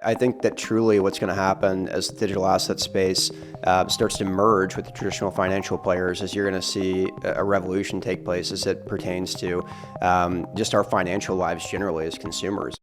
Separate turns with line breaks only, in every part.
I think that truly what's going to happen as the digital asset space starts to merge with the traditional financial players is you're going to see a revolution take place as it pertains to just our financial lives generally as consumers.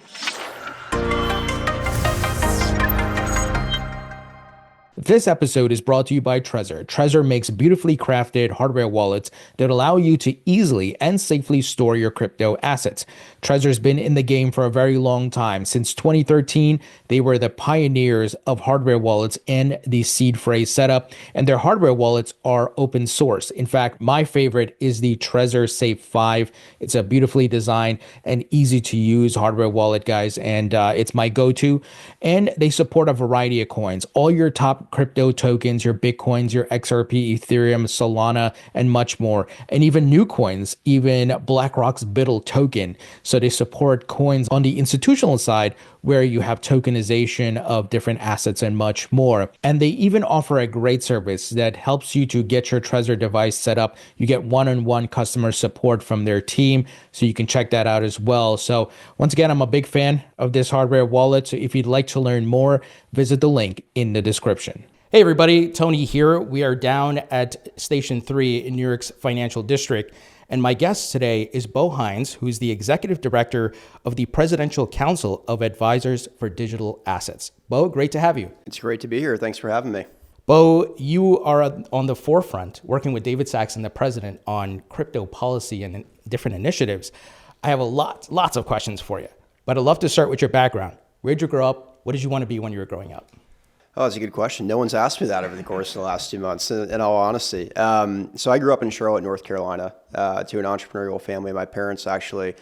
This episode is brought to you by Trezor. Trezor makes beautifully crafted hardware wallets that allow you to easily and safely store your crypto assets. Trezor's been in the game for a very long time. Since 2013, they were the pioneers of hardware wallets and the seed phrase setup, and their hardware wallets are open source. In fact, my favorite is the Trezor Safe 5. It's a beautifully designed and easy to use hardware wallet, guys, and it's my go-to. And they support a variety of coins. All your top crypto tokens, your Bitcoins, your XRP, Ethereum, Solana, and much more. And even new coins, even BlackRock's BUIDL token. So they support coins on the institutional side where you have tokenization of different assets and much more. And they even offer a great service that helps you to get your Trezor device set up. You get one-on-one customer support from their team, so you can check that out as well. So once again, I'm a big fan of this hardware wallet. So if you'd like to learn more, visit the link in the description. Hey everybody, Tony here. We are down at Station 3 in New York's Financial District. And my guest today is Bo Hines, who's the Executive Director of the Presidential Council of Advisors for Digital Assets. Bo, great to have you.
It's great to be here. Thanks for having me.
Bo, you are on the forefront working with David Sachs and the president on crypto policy and different initiatives. I have lots of questions for you, but I'd love to start with your background. Where'd you grow up? What did you want to be when you were growing up?
Oh, that's a good question. No one's asked me that over the course of the last 2 months, in all honesty. So I grew up in Charlotte, North Carolina, to an entrepreneurial family. My parents actually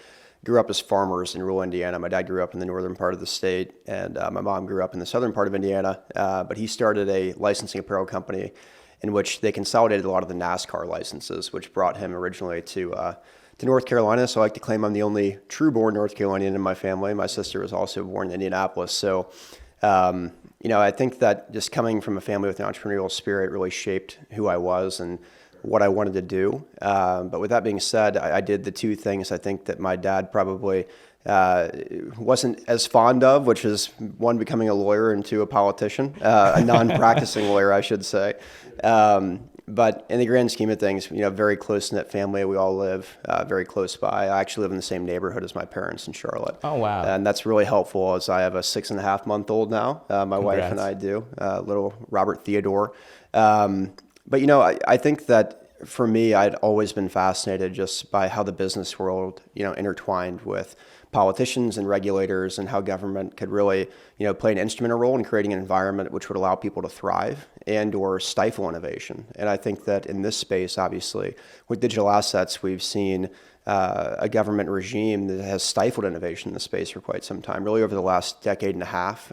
grew up as farmers in rural Indiana. My dad grew up in the northern part of the state, and my mom grew up in the southern part of Indiana. But he started a licensing apparel company in which they consolidated a lot of the NASCAR licenses, which brought him originally to North Carolina. So I like to claim I'm the only true-born North Carolinian in my family. My sister was also born in Indianapolis. So I think that just coming from a family with an entrepreneurial spirit really shaped who I was and what I wanted to do. But with that being said, I did the two things I think that my dad probably wasn't as fond of, which is one, becoming a lawyer, and two, a politician, a non-practicing lawyer, I should say. But in the grand scheme of things, very close-knit family. We all live very close by. I actually live in the same neighborhood as my parents in Charlotte.
Oh, wow.
And that's really helpful as I have a 6.5-month-old now. My
Congrats.
wife and I do, little Robert Theodore. But I think that for me, I'd always been fascinated just by how the business world, intertwined with politicians and regulators, and how government could really, play an instrumental role in creating an environment which would allow people to thrive and or stifle innovation. And I think that in this space, obviously, with digital assets, we've seen a government regime that has stifled innovation in the space for quite some time, really over the last decade and a half.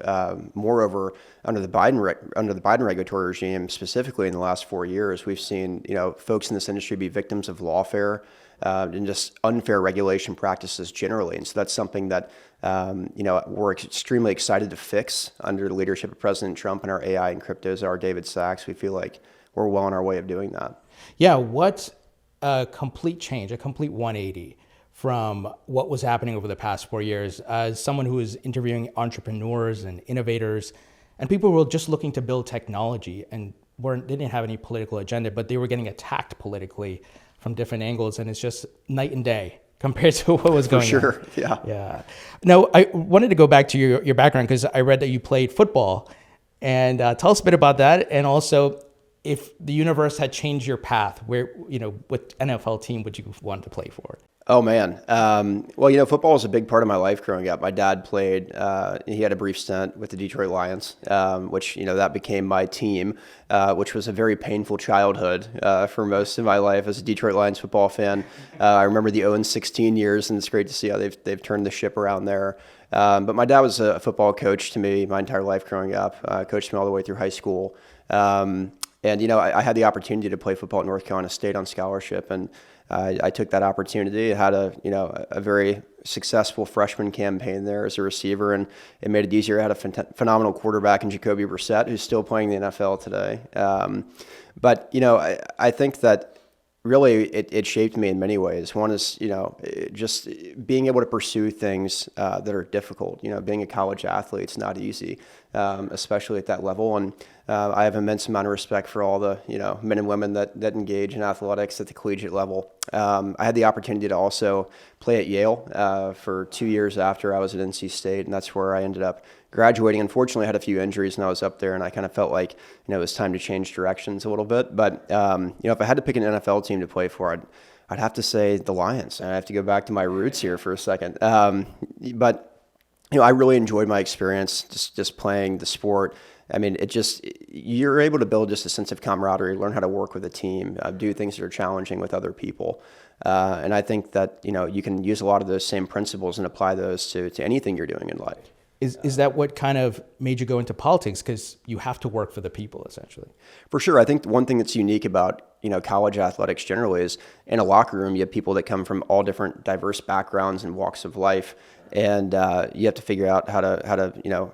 Moreover, under the Biden regulatory regime, specifically in the last 4 years, we've seen folks in this industry be victims of lawfare and just unfair regulation practices generally. And so that's something that we're extremely excited to fix under the leadership of President Trump and our AI and cryptos, our David Sachs. We feel like we're well on our way of doing that.
Yeah, what a complete change, a complete 180 from what was happening over the past 4 years. As someone who is interviewing entrepreneurs and innovators and people who were just looking to build technology and they didn't have any political agenda, but they were getting attacked politically from different angles, and it's just night and day compared to what was going on.
For sure, yeah.
Yeah. Now, I wanted to go back to your background because I read that you played football, and tell us a bit about that, and also if the universe had changed your path, where, what NFL team would you want to play for?
Oh, man. Well, football was a big part of my life growing up. My dad played, he had a brief stint with the Detroit Lions, which, that became my team, which was a very painful childhood for most of my life as a Detroit Lions football fan. I remember the 0-16 years, and it's great to see how they've turned the ship around there. But my dad was a football coach to me my entire life growing up, coached me all the way through high school. And, I had the opportunity to play football at North Carolina State on scholarship, and I took that opportunity. I had a very successful freshman campaign there as a receiver, and it made it easier. I had a phenomenal quarterback in Jacoby Brissett, who's still playing in the NFL today. But I think that really it shaped me in many ways. One is, just being able to pursue things that are difficult. Being a college athlete's not easy, especially at that level. And I have immense amount of respect for all the, men and women that engage in athletics at the collegiate level. I had the opportunity to also play at Yale for 2 years after I was at NC State, and that's where I ended up graduating. Unfortunately, I had a few injuries when I was up there, and I kind of felt like, it was time to change directions a little bit. But, if I had to pick an NFL team to play for, I'd have to say the Lions. And I have to go back to my roots here for a second. But I really enjoyed my experience just playing the sport. I mean, you're able to build just a sense of camaraderie, learn how to work with a team, do things that are challenging with other people. And I think that, you can use a lot of those same principles and apply those to anything you're doing in life.
Is that what kind of made you go into politics? Because you have to work for the people, essentially.
For sure. I think one thing that's unique about, college athletics generally is in a locker room, you have people that come from all different diverse backgrounds and walks of life. And you have to figure out how to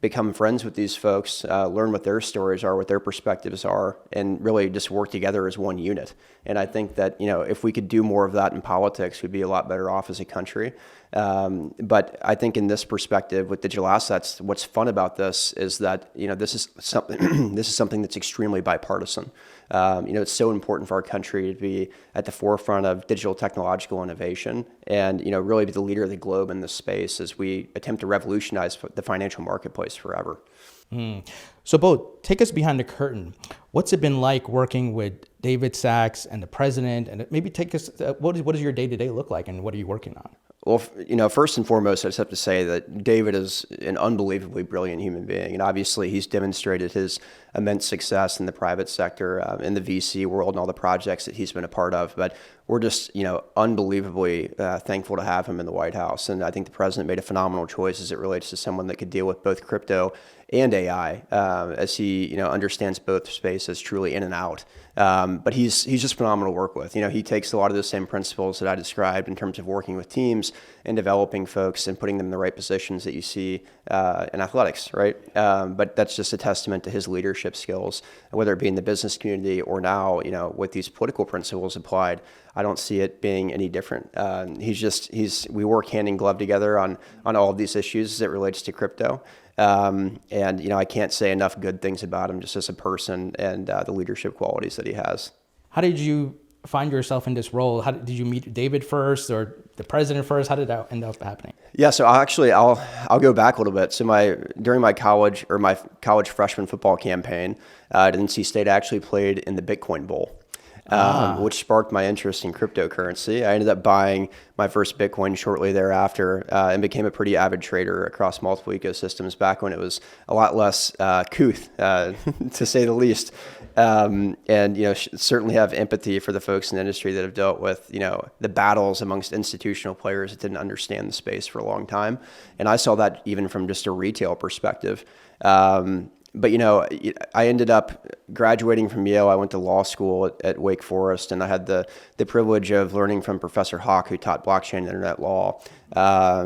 become friends with these folks, learn what their stories are, what their perspectives are, and really just work together as one unit. And I think that, if we could do more of that in politics, we'd be a lot better off as a country. But I think in this perspective with digital assets, what's fun about this is that, this is something that's extremely bipartisan. It's so important for our country to be at the forefront of digital technological innovation and, really be the leader of the globe in this space as we attempt to revolutionize the financial marketplace forever.
So Bo, take us behind the curtain. What's it been like working with David Sacks and the president? And maybe take us, what does your day-to-day look like and what are you working on?
Well, first and foremost, I just have to say that David is an unbelievably brilliant human being. And obviously, he's demonstrated his immense success in the private sector, in the VC world, and all the projects that he's been a part of. But we're just, unbelievably thankful to have him in the White House. And I think the president made a phenomenal choice as it relates to someone that could deal with both crypto and AI, as he, understands both spaces truly in and out. But he's just phenomenal to work with. He takes a lot of those same principles that I described in terms of working with teams and developing folks and putting them in the right positions that you see in athletics, right? But that's just a testament to his leadership skills, whether it be in the business community or now, with these political principles applied. I don't see it being any different. We work hand in glove together on all of these issues as it relates to crypto. And, I can't say enough good things about him just as a person and the leadership qualities that he has.
How did you find yourself in this role? Did you meet David first or the president first? How did that end up happening?
Yeah, so I'll go back a little bit. So during my college freshman football campaign at NC State, I actually played in the Bitcoin Bowl. Which sparked my interest in cryptocurrency. I ended up buying my first Bitcoin shortly thereafter and became a pretty avid trader across multiple ecosystems back when it was a lot less couth, to say the least. And, certainly have empathy for the folks in the industry that have dealt with, the battles amongst institutional players that didn't understand the space for a long time. And I saw that even from just a retail perspective. But, I ended up graduating from Yale. I went to law school at Wake Forest, and I had the privilege of learning from Professor Hawk, who taught blockchain and internet law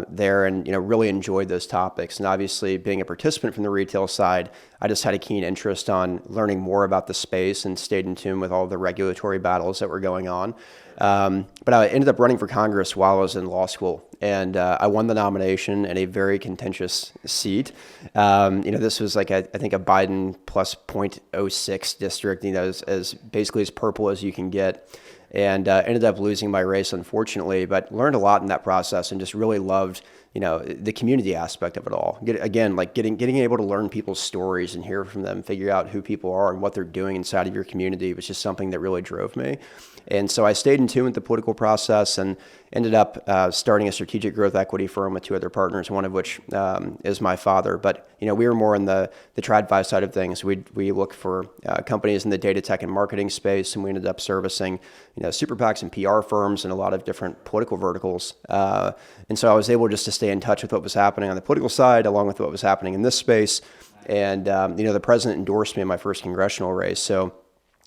there, and, really enjoyed those topics. And obviously, being a participant from the retail side, I just had a keen interest on learning more about the space and stayed in tune with all the regulatory battles that were going on. But I ended up running for Congress while I was in law school, and I won the nomination in a very contentious seat. This was like I think a Biden plus 0.06 district, as basically as purple as you can get, and ended up losing my race, unfortunately, but learned a lot in that process and just really loved the community aspect of it all. Getting able to learn people's stories and hear from them, figure out who people are and what they're doing inside of your community was just something that really drove me. And so I stayed in tune with the political process and ended up starting a strategic growth equity firm with two other partners, one of which is my father. But, we were more in the TradFi side of things. We look for companies in the data tech and marketing space, and we ended up servicing, super PACs and PR firms and a lot of different political verticals. And so I was able just to stay in touch with what was happening on the political side, along with what was happening in this space. And, the president endorsed me in my first congressional race. So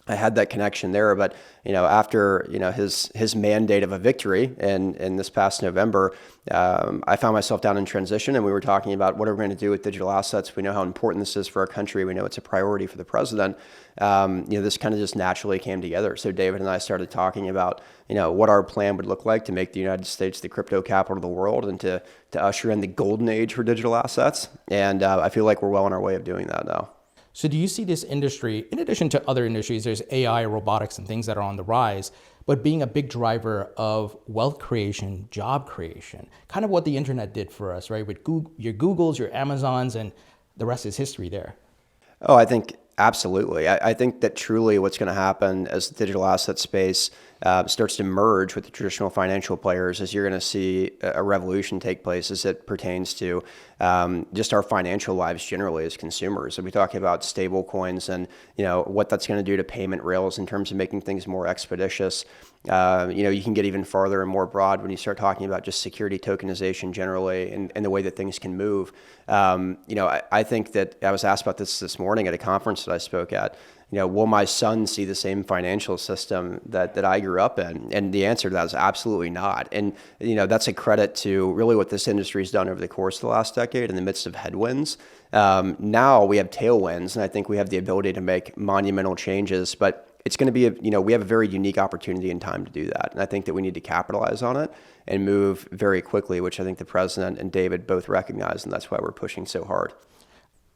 I had that connection there. But after his mandate of a victory in this past November, I found myself down in transition, and we were talking about what are we going to do with digital assets. We know how important this is for our country. We know it's a priority for the president. This kind of just naturally came together. So David and I started talking about what our plan would look like to make the United States the crypto capital of the world, and to usher in the golden age for digital assets. And I feel like we're well on our way of doing that now.
So do you see this industry, in addition to other industries, there's AI, robotics, and things that are on the rise, but being a big driver of wealth creation, job creation, kind of what the internet did for us, right? With Google, your Googles, your Amazons, and the rest is history there.
Oh, I think absolutely. I think that truly what's going to happen as the digital asset space starts to merge with the traditional financial players is you're going to see a revolution take place as it pertains to just our financial lives generally as consumers. So we talk about stable coins and what that's going to do to payment rails in terms of making things more expeditious. You can get even farther and more broad when you start talking about just security tokenization generally and the way that things can move. I think that I was asked about this morning at a conference that I spoke at. Will my son see the same financial system that I grew up in? And the answer to that is absolutely not. And, that's a credit to really what this industry has done over the course of the last decade in the midst of headwinds. Now we have tailwinds, and I think we have the ability to make monumental changes, but it's going to be, we have a very unique opportunity and time to do that. And I think that we need to capitalize on it and move very quickly, which I think the president and David both recognize, and that's why we're pushing so hard.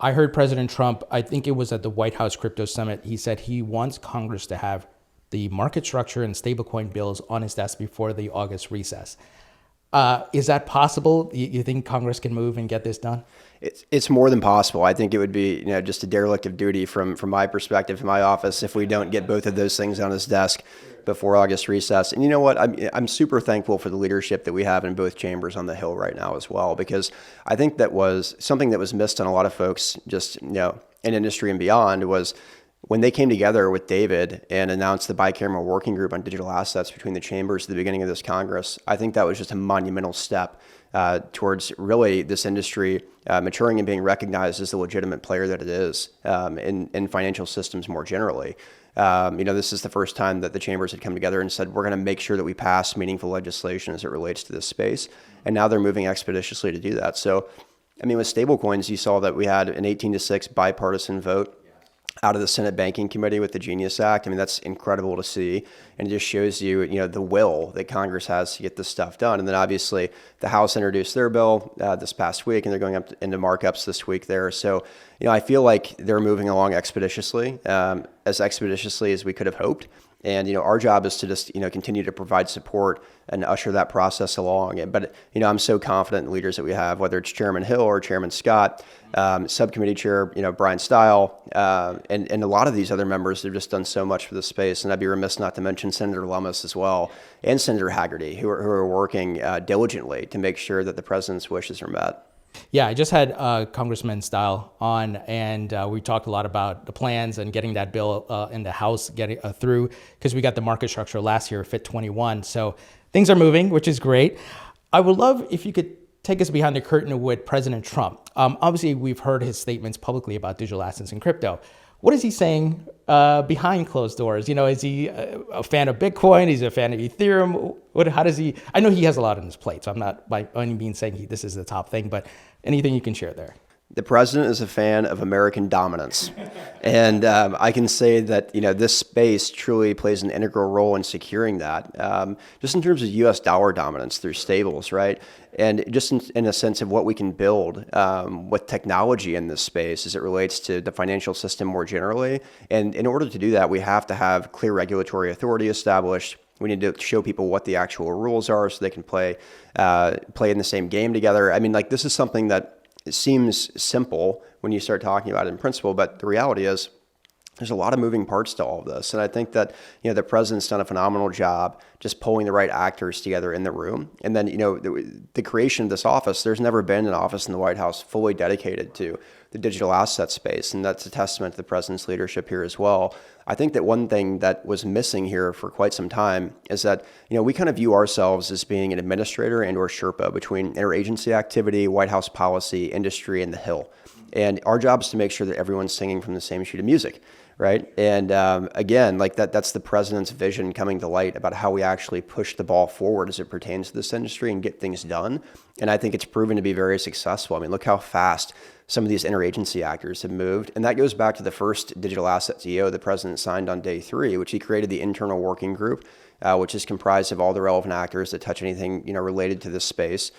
I heard President Trump, I think it was at the White House Crypto Summit, he said he wants Congress to have the market structure and stablecoin bills on his desk before the August recess. Is that possible? You think Congress can move and get this done?
It's more than possible. I think it would be, just a derelict of duty from my perspective in my office if we don't get both of those things on his desk before August recess. And you know what? I'm super thankful for the leadership that we have in both chambers on the Hill right now as well, because I think that was something that was missed on a lot of folks just, in industry and beyond was when they came together with David and announced the bicameral working group on digital assets between the chambers at the beginning of this Congress. I think that was just a monumental step towards really this industry maturing and being recognized as the legitimate player that it is in financial systems more generally. This is the first time that the chambers had come together and said, we're going to make sure that we pass meaningful legislation as it relates to this space. And now they're moving expeditiously to do that. So, with stablecoins, you saw that we had an 18-6 bipartisan vote out of the Senate Banking Committee with the Genius Act. That's incredible to see. And it just shows you, the will that Congress has to get this stuff done. And then obviously the House introduced their bill this past week, and they're going up into markups this week there. So, I feel like they're moving along expeditiously as we could have hoped. And, our job is to just, continue to provide support and usher that process along. But, I'm so confident in the leaders that we have, whether it's Chairman Hill or Chairman Scott, Subcommittee Chair, Brian Stile, and a lot of these other members have just done so much for the space. And I'd be remiss not to mention Senator Lummis as well, and Senator Haggerty, who are working diligently to make sure that the president's wishes are met.
Yeah, I just had Congressman Stile on, and we talked a lot about the plans and getting that bill in the House getting through, because we got the market structure last year, Fit 21. So things are moving, which is great. I would love if you could take us behind the curtain with President Trump. Obviously, we've heard his statements publicly about digital assets and crypto. What is he saying behind closed doors? Is he a fan of Bitcoin? Is he a fan of Ethereum? How does he? I know he has a lot on his plate, so I'm not by any means saying this is the top thing, but anything you can share there?
The president is a fan of American dominance. And I can say that, this space truly plays an integral role in securing that, just in terms of U.S. dollar dominance through stables, right? And just in a sense of what we can build with technology in this space as it relates to the financial system more generally. And in order to do that, we have to have clear regulatory authority established. We need to show people what the actual rules are so they can play in the same game together. This is something that it seems simple when you start talking about it in principle, but the reality is there's a lot of moving parts to all of this. And I think that, the president's done a phenomenal job just pulling the right actors together in the room. And then, the creation of this office, there's never been an office in the White House fully dedicated to the digital asset space. And that's a testament to the president's leadership here as well. I think that one thing that was missing here for quite some time is that, we kind of view ourselves as being an administrator and or Sherpa between interagency activity, White House policy, industry, and the Hill. And our job is to make sure that everyone's singing from the same sheet of music, right? And again, like that's the president's vision coming to light about how we actually push the ball forward as it pertains to this industry and get things done. And I think it's proven to be very successful. I mean, look how fast some of these interagency actors have moved. And that goes back to the first digital asset EO the president signed on day 3, which he created the internal working group, which is comprised of all the relevant actors that touch anything, related to this space,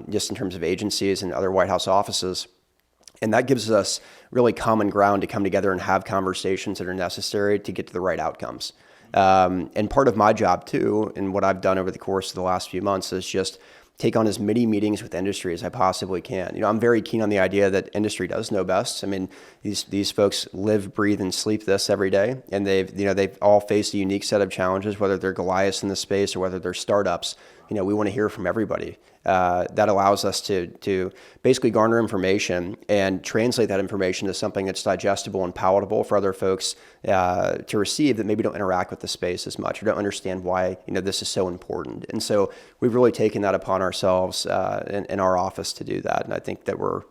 just in terms of agencies and other White House offices. And that gives us really common ground to come together and have conversations that are necessary to get to the right outcomes. And part of my job too, and what I've done over the course of the last few months, is just take on as many meetings with industry as I possibly can. I'm very keen on the idea that industry does know best. I mean, these folks live, breathe, and sleep this every day, and they've all faced a unique set of challenges, whether they're Goliaths in the space or whether they're startups. We want to hear from everybody. That allows us to basically garner information and translate that information to something that's digestible and palatable for other folks to receive that maybe don't interact with the space as much or don't understand why this is so important. And so we've really taken that upon ourselves in our office to do that. And I think that we're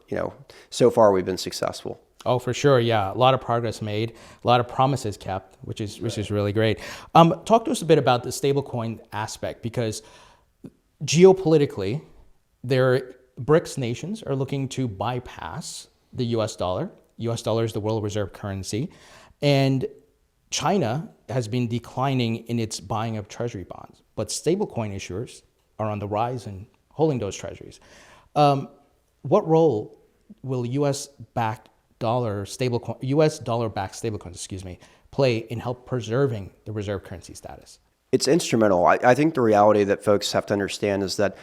so far we've been successful.
Oh, for sure. Yeah. A lot of progress made, a lot of promises kept, which is really great. Talk to us a bit about the stablecoin aspect, because geopolitically, BRICS nations are looking to bypass the US dollar. US dollar is the world reserve currency. And China has been declining in its buying of treasury bonds, but stablecoin issuers are on the rise and holding those treasuries. What role will US dollar-backed stablecoins, play in help preserving the reserve currency status?
It's instrumental. I think the reality that folks have to understand is that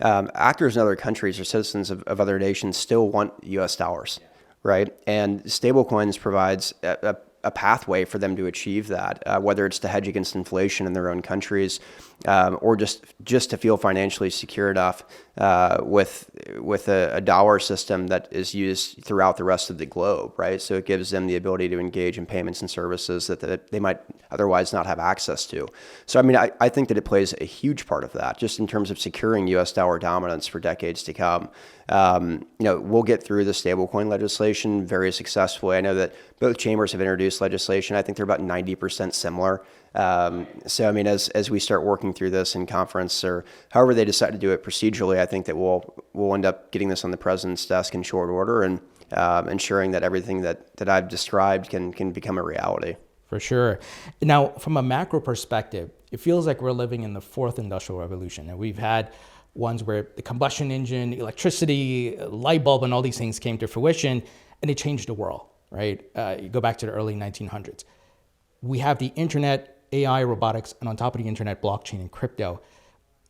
actors in other countries or citizens of other nations still want U.S. dollars, right? And stablecoins provides a pathway for them to achieve that, whether it's to hedge against inflation in their own countries, or just to feel financially secure enough with a dollar system that is used throughout the rest of the globe, right? So it gives them the ability to engage in payments and services that they might otherwise not have access to. So I mean, I think that it plays a huge part of that, just in terms of securing U.S. dollar dominance for decades to come. We'll get through the stablecoin legislation very successfully. I know that both chambers have introduced legislation. I think they're about 90% similar. So, I mean, as we start working through this in conference or however they decide to do it procedurally, I think that we'll end up getting this on the president's desk in short order and ensuring that everything that I've described can become a reality.
For sure. Now, from a macro perspective, it feels like we're living in the fourth industrial revolution, and we've had ones where the combustion engine, electricity, light bulb, and all these things came to fruition, and it changed the world, right? You go back to the early 1900s. We have the internet, AI, robotics, and on top of the internet, blockchain and crypto.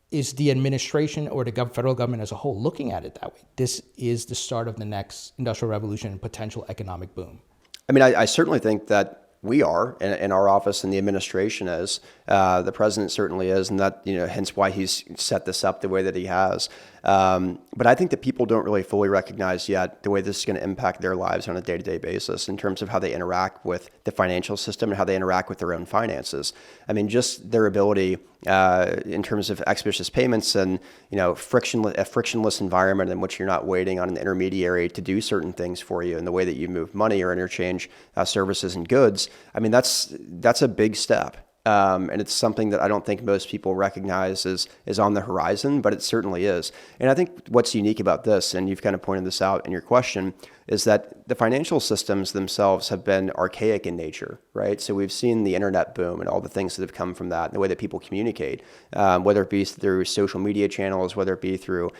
Is the administration or the federal government as a whole looking at it that way? This is the start of the next industrial revolution and potential economic boom.
I mean, I certainly think that we are, in our office and the administration is. The president certainly is, and that, hence why he's set this up the way that he has. But I think that people don't really fully recognize yet the way this is going to impact their lives on a day-to-day basis in terms of how they interact with the financial system and how they interact with their own finances. I mean, just their ability in terms of expeditious payments and a frictionless environment in which you're not waiting on an intermediary to do certain things for you in the way that you move money or interchange services and goods. I mean, that's a big step. And it's something that I don't think most people recognize is on the horizon, but it certainly is. And I think what's unique about this, and you've kind of pointed this out in your question, is that the financial systems themselves have been archaic in nature, right? So we've seen the internet boom and all the things that have come from that, and the way that people communicate, whether it be through social media channels, whether it be through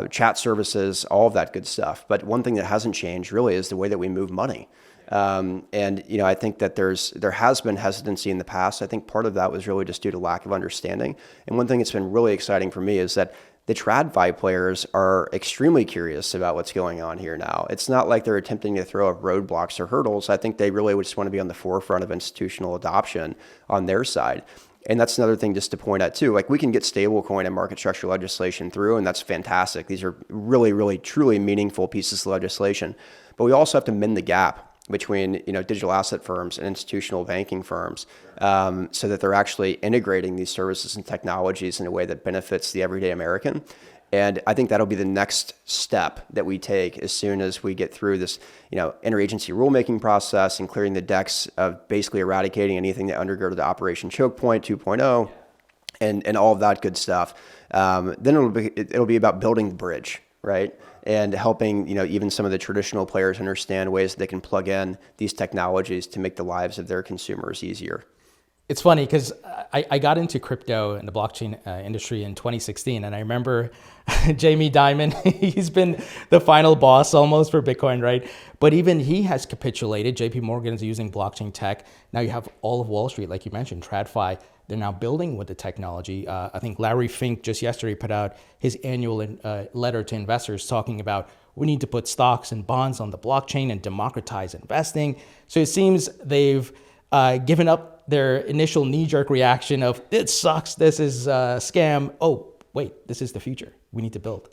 chat services, all of that good stuff. But one thing that hasn't changed really is the way that we move money. I think that there has been hesitancy in the past. I think part of that was really just due to lack of understanding. And one thing that's been really exciting for me is that the TradFi players are extremely curious about what's going on here now. It's not like they're attempting to throw up roadblocks or hurdles. I think they really just want to be on the forefront of institutional adoption on their side. And that's another thing just to point out too. Like, we can get stablecoin and market structure legislation through, and that's fantastic. These are really, really, truly meaningful pieces of legislation. But we also have to mend the gap between digital asset firms and institutional banking firms, so that they're actually integrating these services and technologies in a way that benefits the everyday American. And I think that'll be the next step that we take as soon as we get through this, interagency rulemaking process and clearing the decks of basically eradicating anything that undergirded the Operation Choke Point 2.0 and all of that good stuff. Then it'll be about building the bridge, right? And helping, even some of the traditional players understand ways that they can plug in these technologies to make the lives of their consumers easier.
It's funny because I got into crypto and the blockchain industry in 2016. And I remember Jamie Dimon, he's been the final boss almost for Bitcoin, right? But even he has capitulated. JP Morgan is using blockchain tech. Now you have all of Wall Street, like you mentioned, TradFi. They're now building with the technology. I think Larry Fink just yesterday put out his annual letter to investors talking about we need to put stocks and bonds on the blockchain and democratize investing. So it seems they've given up their initial knee-jerk reaction of it sucks, this is a scam. Oh, wait, this is the future. We need to build.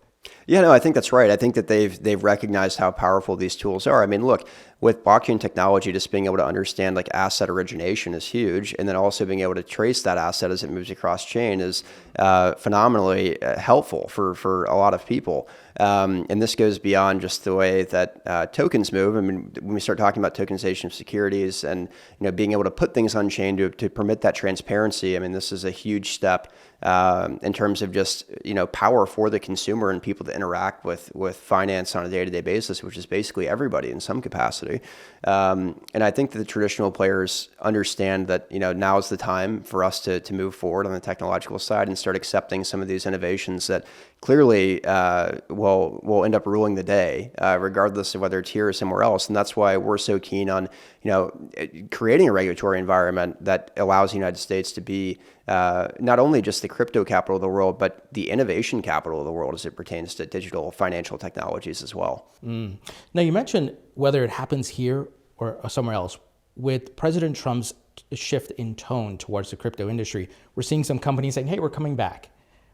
Yeah, no, I think that's right. I think that they've recognized how powerful these tools are. I mean, look, with blockchain technology, just being able to understand like asset origination is huge, and then also being able to trace that asset as it moves across chain is phenomenally helpful for a lot of people. And this goes beyond just the way that tokens move. I mean, when we start talking about tokenization of securities and being able to put things on chain to permit that transparency, I mean, this is a huge step in terms of just power for the consumer and people to interact with finance on a day-to-day basis, which is basically everybody in some capacity. And I think that the traditional players understand that now is the time for us to move forward on the technological side and start accepting some of these innovations that clearly will end up ruling the day, regardless of whether it's here or somewhere else. And that's why we're so keen on creating a regulatory environment that allows the United States to be not only just the crypto capital of the world, but the innovation capital of the world as it pertains to digital financial technologies as well.
Now, you mentioned whether it happens here or somewhere else. With President Trump's shift in tone towards the crypto industry, we're seeing some companies saying, hey, we're coming back.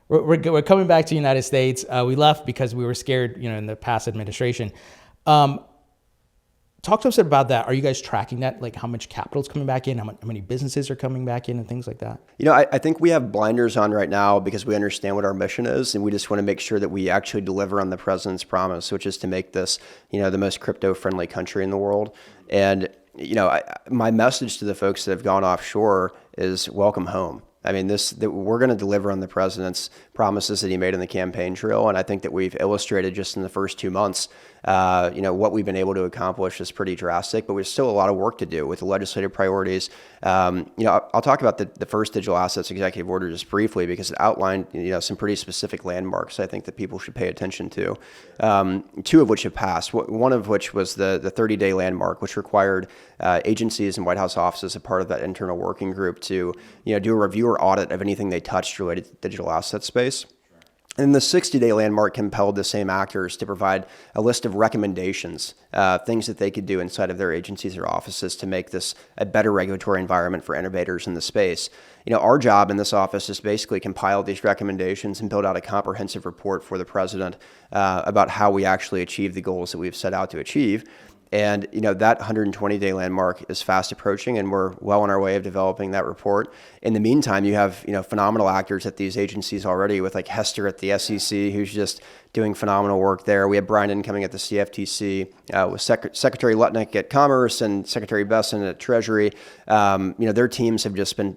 We're coming back to the United States. We left because we were scared, in the past administration. Talk to us about that. Are you guys tracking that? Like how much capital is coming back in, how many businesses are coming back in and things like that?
I think we have blinders on right now because we understand what our mission is. And we just want to make sure that we actually deliver on the president's promise, which is to make this, the most crypto friendly country in the world. And, my message to the folks that have gone offshore is welcome home. I mean, we're going to deliver on the president's promises that he made in the campaign trail. And I think that we've illustrated just in the first 2 months, what we've been able to accomplish is pretty drastic, but there's still a lot of work to do with the legislative priorities. I'll talk about the first digital assets executive order just briefly because it outlined, some pretty specific landmarks I think that people should pay attention to. Two of which have passed. One of which was the 30-day landmark, which required agencies and White House offices, a part of that internal working group, to do a review or audit of anything they touched related to the digital asset space. And the 60-day landmark compelled the same actors to provide a list of recommendations, things that they could do inside of their agencies or offices to make this a better regulatory environment for innovators in the space. Our job in this office is basically compile these recommendations and build out a comprehensive report for the president about how we actually achieve the goals that we've set out to achieve. And, that 120-day landmark is fast approaching, and we're well on our way of developing that report. In the meantime, you have, phenomenal actors at these agencies already with like Hester at the SEC, who's just doing phenomenal work there. We have Brian incoming at the CFTC, with Secretary Lutnick at Commerce and Secretary Besson at Treasury. Their teams have just been,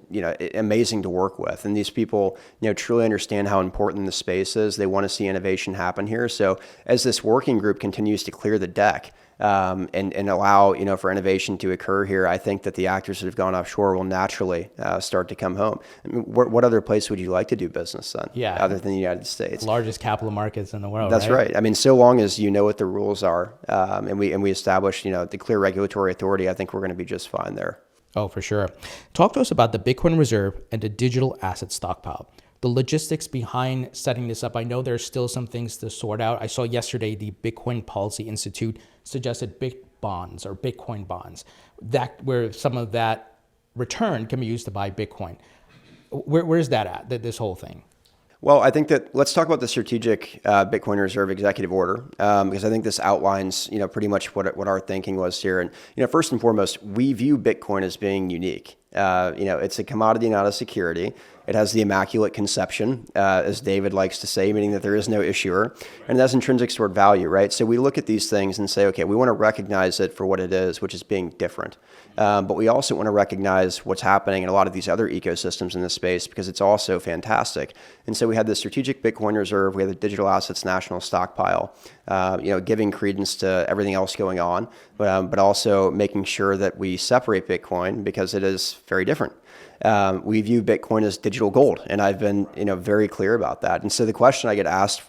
amazing to work with. And these people, truly understand how important the space is. They want to see innovation happen here. So as this working group continues to clear the deck, and allow, for innovation to occur here, I think that the actors that have gone offshore will naturally start to come home. I mean, what other place would you like to do business then?
Yeah.
Other than the United States?
Largest capital markets in the world.
That's right. I mean, so long as you know what the rules are, and we establish, the clear regulatory authority, I think we're going to be just fine there.
Oh, for sure. Talk to us about the Bitcoin Reserve and the digital asset stockpile. The logistics behind setting this up. I know there's still some things to sort out. I saw yesterday the Bitcoin Policy Institute suggested Bitcoin bonds, that where some of that return can be used to buy Bitcoin. Where's that at, this whole thing?
Well, I think that let's talk about the strategic Bitcoin Reserve executive order, because I think this outlines, pretty much what our thinking was here. And, first and foremost, we view Bitcoin as being unique. It's a commodity, not a security. It has the immaculate conception, as David likes to say, meaning that there is no issuer, and it has intrinsic stored value, right? So we look at these things and say, okay, we want to recognize it for what it is, which is being different. But we also want to recognize what's happening in a lot of these other ecosystems in this space because it's also fantastic. And so we had the strategic Bitcoin reserve, we had the digital assets national stockpile, giving credence to everything else going on, but also making sure that we separate Bitcoin because it is very different. We view Bitcoin as digital gold, and I've been, very clear about that. And so the question I get asked,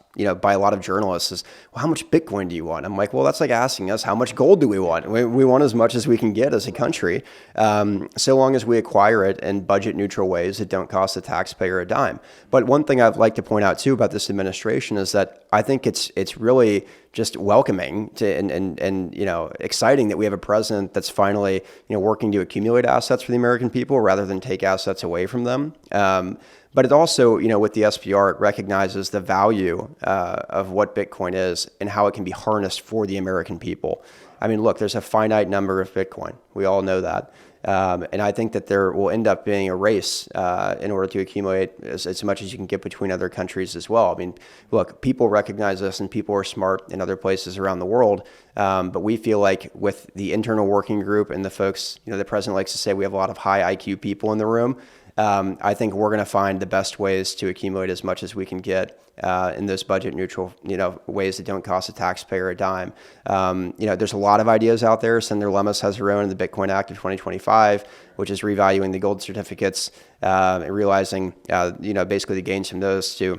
by a lot of journalists is, well, how much Bitcoin do you want? I'm like, well, that's like asking us, how much gold do we want? We want as much as we can get as a country, so long as we acquire it in budget neutral ways that don't cost the taxpayer a dime. But one thing I'd like to point out too about this administration is that I think it's really just welcoming to and exciting that we have a president that's finally working to accumulate assets for the American people rather than take assets away from them. But it also, with the SPR, it recognizes the value of what Bitcoin is and how it can be harnessed for the American people. I mean, look, there's a finite number of Bitcoin. We all know that. And I think that there will end up being a race in order to accumulate as much as you can get between other countries as well. I mean, look, people recognize this and people are smart in other places around the world. But we feel like with the internal working group and the folks, the president likes to say we have a lot of high IQ people in the room. I think we're going to find the best ways to accumulate as much as we can get in those budget neutral, ways that don't cost the taxpayer a dime. There's a lot of ideas out there. Senator Lemus has her own in the Bitcoin Act of 2025, which is revaluing the gold certificates and realizing, basically the gains from those to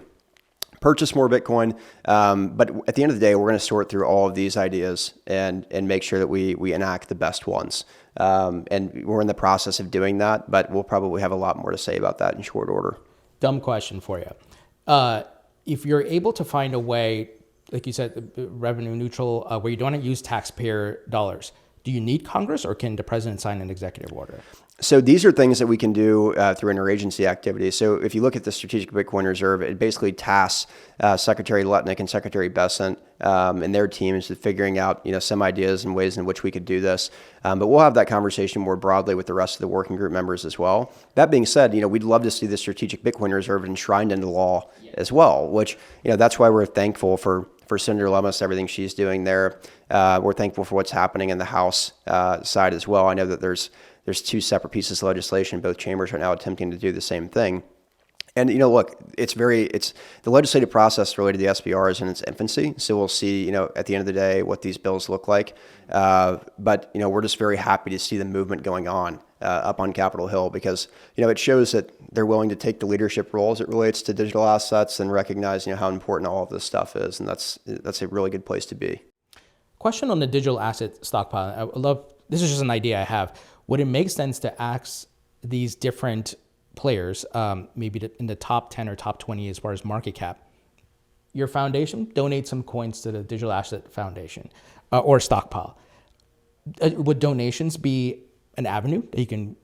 purchase more Bitcoin. But at the end of the day, we're going to sort through all of these ideas and make sure that we enact the best ones. And we're in the process of doing that, but we'll probably have a lot more to say about that in short order.
Dumb question for you. If you're able to find a way, like you said, revenue neutral, where you don't use taxpayer dollars, do you need Congress or can the president sign an executive order?
So these are things that we can do through interagency activity. So if you look at the Strategic Bitcoin Reserve, it basically tasks Secretary Letnick and Secretary Bessent and their teams with figuring out some ideas and ways in which we could do this. But we'll have that conversation more broadly with the rest of the working group members as well. That being said, we'd love to see the Strategic Bitcoin Reserve enshrined into law as well, which that's why we're thankful for Senator Lemus, everything she's doing there. We're thankful for what's happening in the House side as well. I know that there's two separate pieces of legislation. Both chambers are now attempting to do the same thing. And, look, it's the legislative process related to the SBR is in its infancy. So we'll see, at the end of the day, what these bills look like. But, we're just very happy to see the movement going on up on Capitol Hill because, it shows that they're willing to take the leadership role as it relates to digital assets and recognize, how important all of this stuff is. And that's a really good place to be.
Question on the digital asset stockpile. This is just an idea I have. Would it make sense to ask these different players, maybe in the top 10 or top 20 as far as market cap, your foundation, donate some coins to the Digital Asset Foundation or Stockpile? Would donations be an avenue that you can?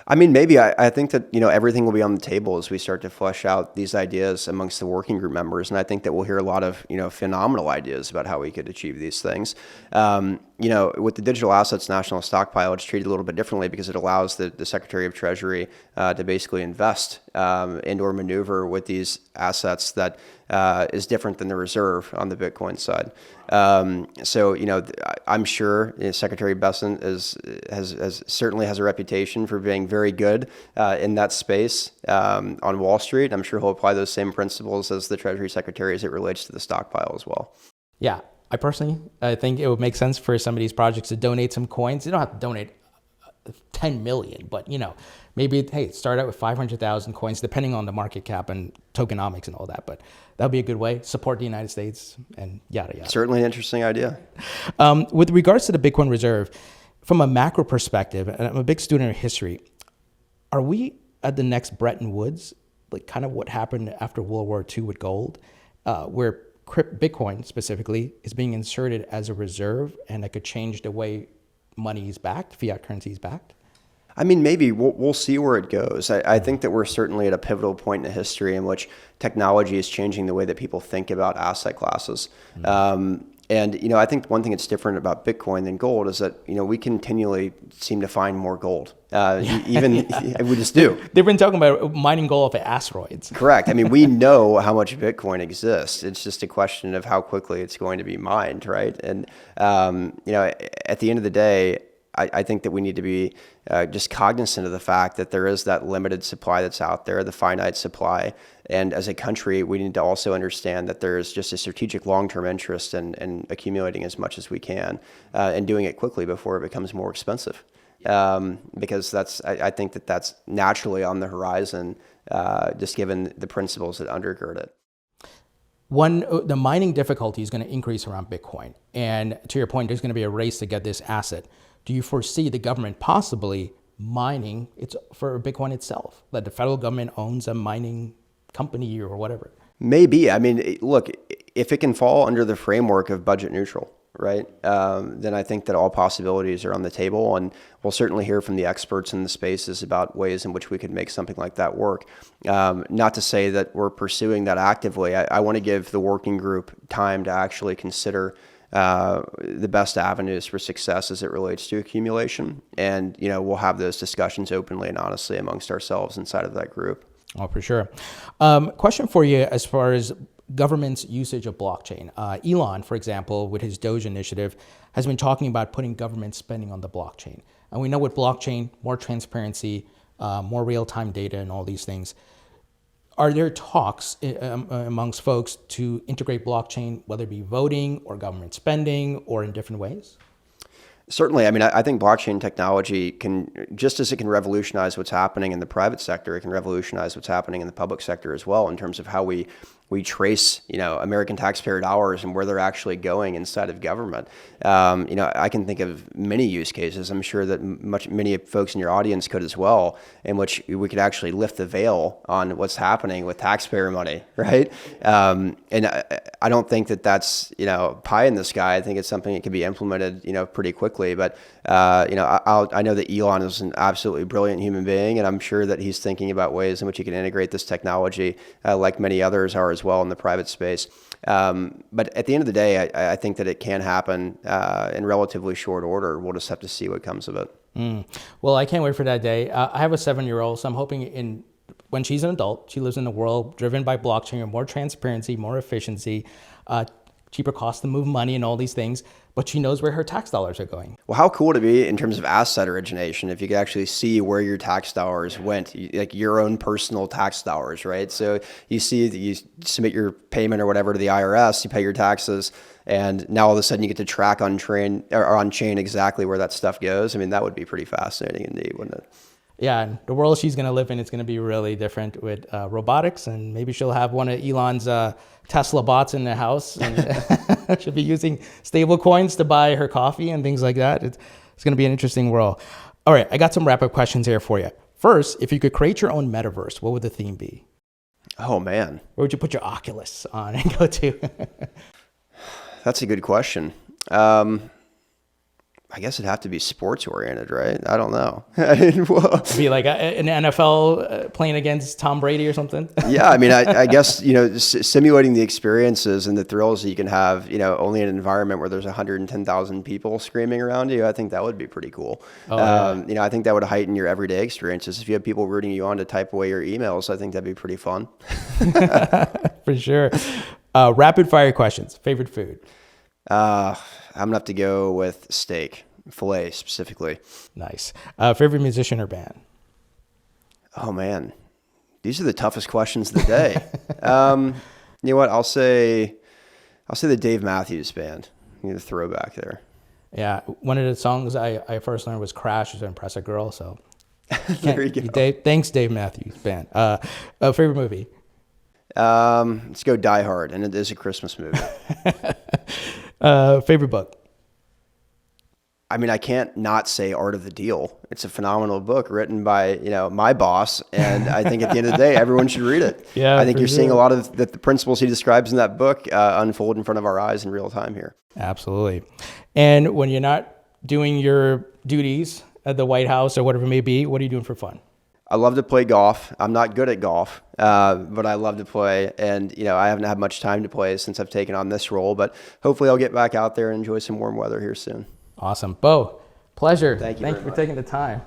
I mean, maybe I think that, everything will be on the table as we start to flesh out these ideas amongst the working group members. And I think that we'll hear a lot of, phenomenal ideas about how we could achieve these things. With the Digital Assets National Stockpile, it's treated a little bit differently because it allows the Secretary of Treasury to basically invest and or maneuver with these assets that is different than the reserve on the Bitcoin side. So, I'm sure Secretary Bessent certainly has a reputation for being very good in that space on Wall Street. I'm sure he'll apply those same principles as the Treasury Secretary as it relates to the stockpile as well.
Yeah, I think it would make sense for some of these projects to donate some coins. You don't have to donate 10 million, but maybe, hey, start out with 500,000 coins, depending on the market cap and tokenomics and all that. But that'd be a good way. Support the United States and yada, yada.
Certainly an interesting idea.
With regards to the Bitcoin Reserve, from a macro perspective, and I'm a big student of history, are we at the next Bretton Woods, like kind of what happened after World War II with gold, where Bitcoin specifically is being inserted as a reserve and that could change the way money is backed, fiat currency is backed?
I mean, maybe we'll see where it goes. I think that we're certainly at a pivotal point in history in which technology is changing the way that people think about asset classes. And, I think one thing that's different about Bitcoin than gold is that, we continually seem to find more gold. We just do.
They've been talking about mining gold off of asteroids.
Correct. I mean, we know how much Bitcoin exists. It's just a question of how quickly it's going to be mined, right? And, at the end of the day, I think that we need to be just cognizant of the fact that there is that limited supply that's out there, the finite supply. And as a country, we need to also understand that there is just a strategic long-term interest in accumulating as much as we can and doing it quickly before it becomes more expensive. Because I think that's naturally on the horizon, just given the principles that undergird it.
The mining difficulty is going to increase around Bitcoin. And to your point, there's going to be a race to get this asset. Do you foresee the government possibly mining it's for Bitcoin itself, that the federal government owns a mining company or whatever?
Maybe. I mean, look, if it can fall under the framework of budget neutral, right, then I think that all possibilities are on the table. And we'll certainly hear from the experts in the spaces about ways in which we could make something like that work. Not to say that we're pursuing that actively. I want to give the working group time to actually consider the best avenues for success as it relates to accumulation. And, we'll have those discussions openly and honestly amongst ourselves inside of that group.
Oh, for sure. Question for you as far as government's usage of blockchain. Elon, for example, with his Doge initiative, has been talking about putting government spending on the blockchain. And we know with blockchain, more transparency, more real-time data and all these things. Are there talks amongst folks to integrate blockchain, whether it be voting or government spending or in different ways?
Certainly. I mean, I think blockchain technology can, just as it can revolutionize what's happening in the private sector, it can revolutionize what's happening in the public sector as well in terms of how we trace, American taxpayer dollars and where they're actually going inside of government. I can think of many use cases. I'm sure that many folks in your audience could as well, in which we could actually lift the veil on what's happening with taxpayer money, right? And I don't think that that's, pie in the sky. I think it's something that can be implemented, pretty quickly. But, I know that Elon is an absolutely brilliant human being, and I'm sure that he's thinking about ways in which he can integrate this technology, like many others are as well in the private space. But at the end of the day, I think that it can happen in relatively short order. We'll just have to see what comes of it.
Well, I can't wait for that day. I have a 7-year-old, so I'm hoping when she's an adult, she lives in a world driven by blockchain and more transparency, more efficiency, cheaper cost to move money and all these things, but she knows where her tax dollars are going.
Well, how cool would it be in terms of asset origination if you could actually see where your tax dollars went, like your own personal tax dollars, right? So you see that you submit your payment or whatever to the IRS, you pay your taxes, and now all of a sudden you get to track on chain exactly where that stuff goes. I mean, that would be pretty fascinating indeed, wouldn't it?
Yeah, and the world she's going to live in is going to be really different with robotics, and maybe she'll have one of Elon's Tesla bots in the house, and she'll be using stablecoins to buy her coffee and things like that. It's going to be an interesting world. All right, I got some wrap-up questions here for you. First, if you could create your own metaverse, what would the theme be?
Oh, man.
Where would you put your Oculus on and go to?
That's a good question. I guess it'd have to be sports oriented, right? I don't know.
Be like an NFL playing against Tom Brady or something?
Yeah, I mean, I guess, simulating the experiences and the thrills that you can have, only in an environment where there's 110,000 people screaming around you, I think that would be pretty cool. I think that would heighten your everyday experiences. If you have people rooting you on to type away your emails, I think that'd be pretty fun.
For sure. Rapid fire questions. Favorite food?
I'm going to have to go with steak, filet specifically.
Nice. Favorite musician or band?
Oh, man. These are the toughest questions of the day. You know what? I'll say the Dave Matthews Band. The throwback there.
Yeah. One of the songs I first learned was Crash to Impress a Girl. So
there you go.
Thanks, Dave Matthews Band. Favorite movie?
Let's go Die Hard, and it is a Christmas movie.
Favorite book?
I mean, I can't not say Art of the Deal. It's a phenomenal book written by, my boss. And I think at the end of the day, everyone should read it.
Yeah,
I think you're seeing a lot of the principles he describes in that book unfold in front of our eyes in real time here.
Absolutely. And when you're not doing your duties at the White House or whatever it may be, what are you doing for fun?
I love to play golf. I'm not good at golf, but I love to play. And, I haven't had much time to play since I've taken on this role, but hopefully I'll get back out there and enjoy some warm weather here soon.
Awesome. Bo, pleasure.
Thank you
for
very much.
taking the time.